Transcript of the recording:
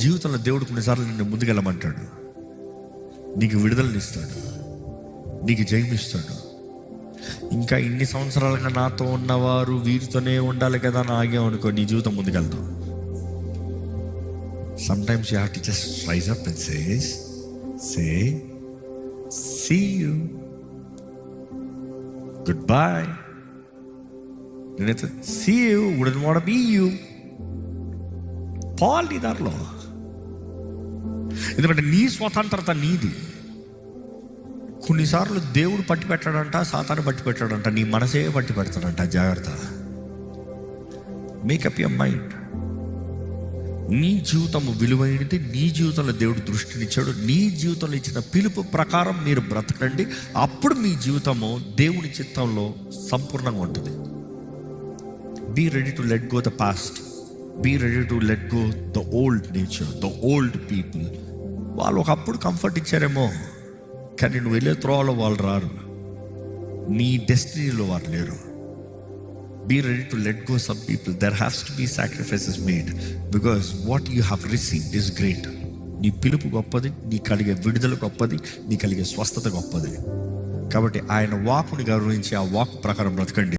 జీవితంలో దేవుడు కొన్నిసార్లు నిన్ను ముందుకెళ్ళమంటాడు, నీకు విడుదలనిస్తాడు, నీకు జయమిస్తాడు. ఇంకా ఇన్ని సంవత్సరాలుగా నాతో ఉన్నవారు వీరితోనే ఉండాలి కదా అని ఆగాం అనుకో, నీ జీవితం ముందుకెళ్తాం. Sometimes you have to just rise up and say see you, goodbye. నేనైతే see you wouldn't want to be you. Paul నీ దారిలో, ఎందుకంటే నీ స్వతంత్రత నీది. కొన్నిసార్లు దేవుడు పట్టి పెట్టాడంట, సాతాను పట్టి పెట్టాడంట, నీ మనసే పట్టి పెడతాడంట. జాగ్రత్త, మేకప్ యువర్ మైండ్. నీ జీవితం విలువైనది, నీ జీవితంలో దేవుడు దృష్టినిచ్చాడు. నీ జీవితంలో ఇచ్చిన పిలుపు ప్రకారం మీరు బ్రతకండి, అప్పుడు మీ జీవితము దేవుని చిత్తంలో సంపూర్ణంగా ఉంటుంది. Be ready to let go the past, be ready to let go the old nature, the old people. వాళ్ళు ఒకప్పుడు కంఫర్ట్ ఇచ్చారేమో, కానీ నువ్వు వెళ్ళే త్రోవలో వాళ్ళు రారు, నీ డెస్టినీలో వారు లేరు. Be ready to let go some people. There has to be sacrifices made because what you have received is great. నీ పిలుపు గొప్పది, నీ కలిగే విడుదల గొప్పది, నీ కలిగే స్వస్థత గొప్పది. కాబట్టి ఆయన వాక్కుని గౌరవించి ఆ వాక్ ప్రకారం బ్రతకండి.